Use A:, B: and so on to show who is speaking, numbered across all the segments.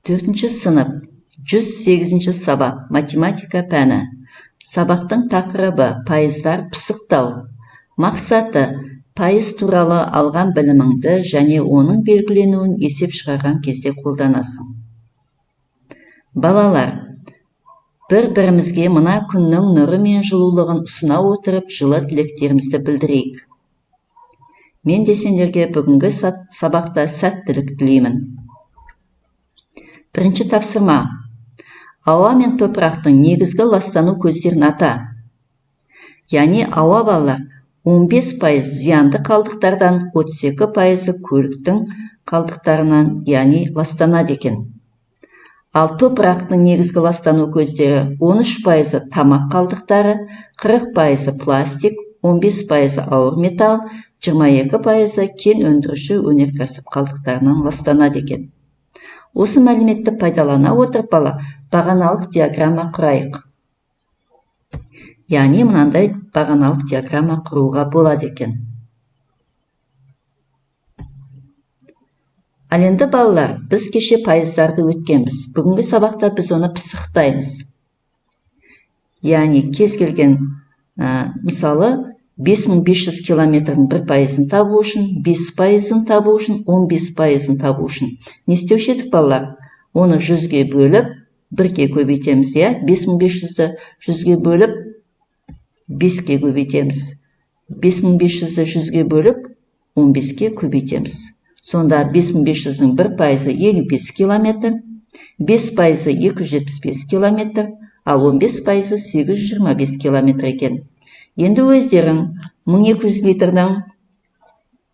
A: 4-ші сынып 108-ші сабақ математика пәні. Сабақтың тақырыбы пайыздар пысықтау. Мақсаты пайыз туралы алған біліміңді және оның белгіленуін есеп шығарған кезде қолданасың. Балалар, бір-бірімізге мына күннің нұры мен жылулығын ұсына отырып жылы тілектерімізді білдірейік. Мен де сендерге бүгінгі сабақта сәттілік тілеймін. Бірінші тапсырма. Ауа мен топырақтың негізгі ластану көздерін ата. Яғни ауа балалар 15% зиянды қалдықтардан, 32% көліктің қалдықтарынан, яғни ластанады екен. Ал топырақтың негізгі ластану көздері 13% тамақ қалдықтары, 40% пластик, 15% ауыр металл, 22% кен өндіруші өнеркәсіп қалдықтарынан ластанады екен. Осы мәліметті пайдалана отырып бағаналық диаграмма құрайық. Яғни мынандай бағаналық диаграмма құруға болады екен. Ал енді балалар, біз кеше пайыздарды өткенбіз. Бүгінгі сабақта біз оны пысықтаймыз. Яғни кез келген мысалы 5500 километрдің 1%-ын табу үшін, 5%-ын табу үшін, 15%-ын табу үшін. Не істеуші едік балалар? Оны 100-ге бөліп, 1-ге көбейтеміз. 5500-ді 100-ге бөліп, 5-ге көбейтеміз. 5500-ді 100-ге бөліп, 15-ге көбейтеміз. Сонда 5500-дің 1%-ы 55 километр, 5%-ы 275 километр, ал 15%-ы 825 километр екен. Енді өздерің 1200 литрдің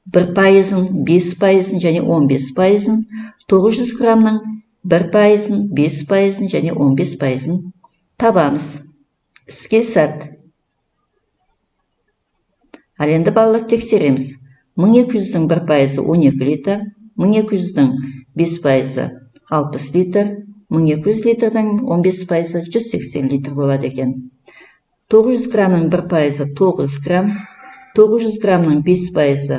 A: 1%-ын, 5%-ын және 15%-ын, 900 грамның 1%-ын, 5%-ын және 15%-ын табамыз. Іске сәт. Ал енді балалар тексереміз. 1200-дің 1%-ы 12 литр, 1200-дің 5%-ы 60 литр, 1200 литрдің 15%-ы 180 литр болады екен. 900 грамның 1%-ы 9 грамм, 900 грамның 5%-ы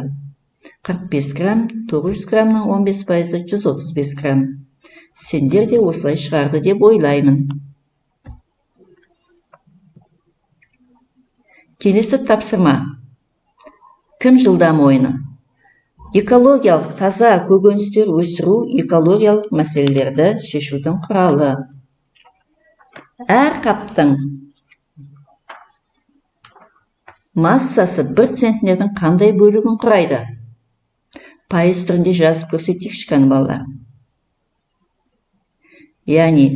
A: 45 грамм, 900 грамның 15%-ы 135 грамм. Сендер де осылай шығарды деп ойлаймын. Келесі тапсырма. Кім жылдам ойыны? Экологиялық таза көкөністер өсіру экологиялық мәселелерді шешудің құралы. Әр қаптың массасы 1 центнердің қандай бөлігін құрайды? Пайыз түрінде жазып көрсетейік шыққан балалар. Яғни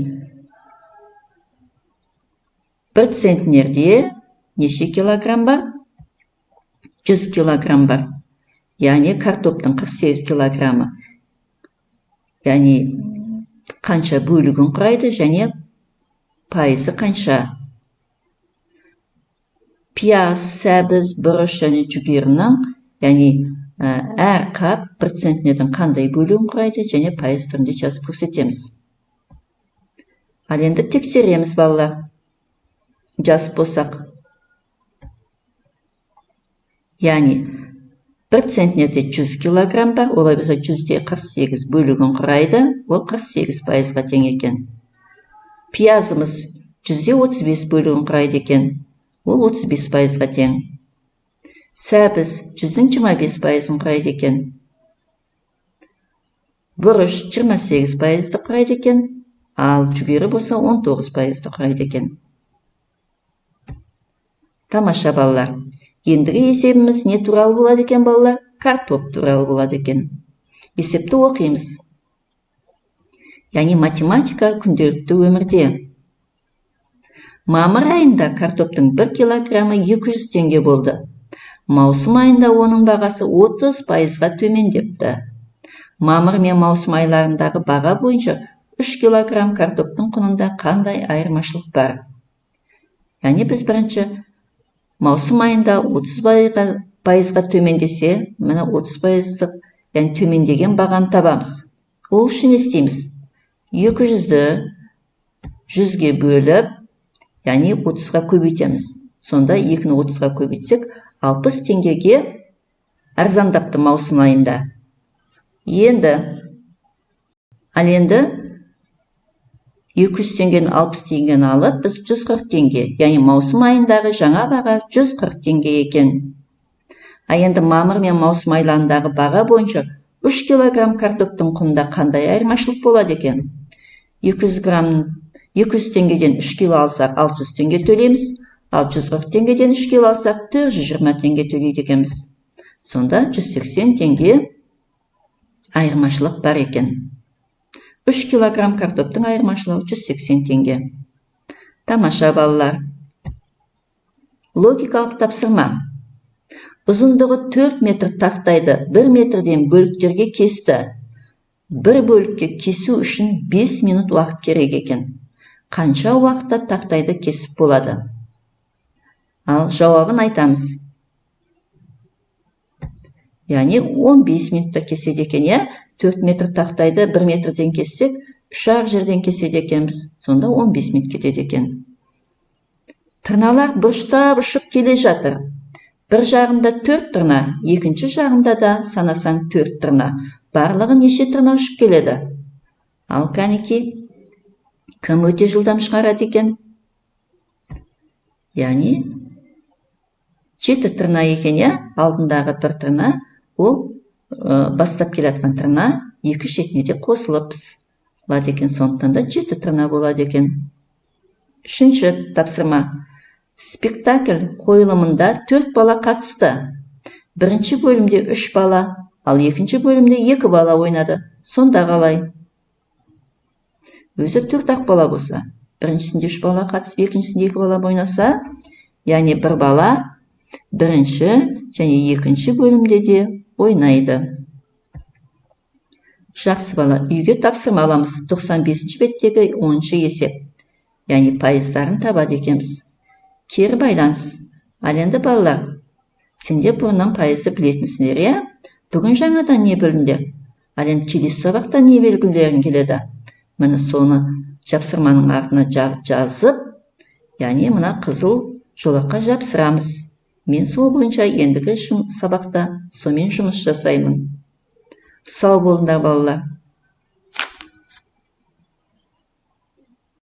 A: 1 центнерде неше килограмм бар? 100 килограмм бар. Яғни картоптың 48 килограммы. Яғни қанша бөлігін құрайды және пайызы қанша? Пияз, сәбіз, бұрыш және жүгерінің, яғни әр қап 1 центнердің қандай бөлігін құрайды және пайыз түрінде жазып көрсетеміз. Ал енді тексереміз балалар. Жазып болсақ. Яғни 1 центнерде 100 килограмм бар, олай болса 100-де 48 бөлігін құрайды, ол 48%-ға тең екен. Пиязымыз 100-де 35 бөлігін құрайды екен. Ол 35%-ға тең. Сәбіз 100-дің 25%-ын құрайды екен. Бұрыш 28%-ды құрайды екен, ал жүгері болса 19%-ды құрайды екен. Тамаша балалар. Ендігі есебіміз не туралы болады екен балалар? Картоп туралы болады екен. Есепті оқимыз. Яғни математика күнделікті өмірде. Мамыр айында картоптың 1 килограммы 200 теңге болды. Маусым айында оның бағасы 30%-ға төмендепті. Мамыр мен маусым айларындағы баға бойынша 3 килограмм картоптың құнында қандай айырмашылық бар? Яғни біз бірінші маусым айында 30%-ға төмендесе, мына 30%-ық, яғни төмендеген бағаны табамыз. Ол үшін істейміз. 200-ді 100-ге бөліп, яғни 30-ға көбейтеміз. Сонда 2-ні 30-ға көбейтсек, 60 теңгеге арзандапты маусым айында. Ал енді 200 теңгені 60 теңгені алып, біз 140 теңге, яғни маусым айындағы жаңа баға 140 теңге екен. Енді мамыр мен маусым айларындағы баға бойынша 3 килограмм картоптың құнында қандай айырмашылық болады екен? 200 теңгеден 3 кило алсақ 600 теңге төлейміз, ал 140 теңгеден 3 кило алсақ 420 теңге төлейді екенбіз. Сонда 180 теңге айырмашылық бар екен. 3 килограмм картоптың айырмашылығы 180 теңге. Тамаша балалар. Логикалық тапсырма. Ұзындығы 4 метр тақтайды 1 метрден бөліктерге кесті. Бір бөлікке кесу үшін 5 минут уақыт керек екен. Қанша уақытта тақтайды кесіп болады? Ал жауабын айтамыз. Яғни 15 минутта кеседі екен, 4 метр тақтайды 1 метрден кессек, 3 жерден кеседі екенбіз. Сонда 15 минут кетеді екен. Тырналар бұрыштап ұшып келе жатыр. Бір жағында 4 тырна, екінші жағында да санасаң 4 тырна. Барлығы неше тырна ұшып келеді? Ал кәнеки, кім өте жылдам шығарады екен? Яғни 7 тырна екен, алдындағы бір тырна, ол бастап келатқан тырна екі шетіне де қосылып болады екен, сондықтан да 7 тырна болады екен. Үшінші тапсырма. Спектакль қойылымында 4 бала қатысты. Бірінші бөлімде 3 бала, ал екінші бөлімде 2 бала ойнады. Сонда қалай? Өзі 4-ақ бала болса, біріншісінде 3 бала қатысып, екіншісінде 2 бала ойнаса, яғни 1 бала бірінші және екінші бөлімде де ойнайды. Жақсы бала, үйге тапсырма аламыз. 95-ші беттегі 10-шы есеп. Яғни пайыздарын табады екенбіз. Кері байланыс. Ал енді балалар, сендер бұрыннан пайызды білетінсіңдер, Бүгін жаңадан не білдіңдер? Ал енді келесі сабақта не белгілерің келеді? Міне соны жапсырманың артына жазып, яғни мына қызыл жолаққа жапсырамыз. Мен сол бойынша ендігі сабақта сомен жұмыс жасаймын. Сау болыңдар балалар.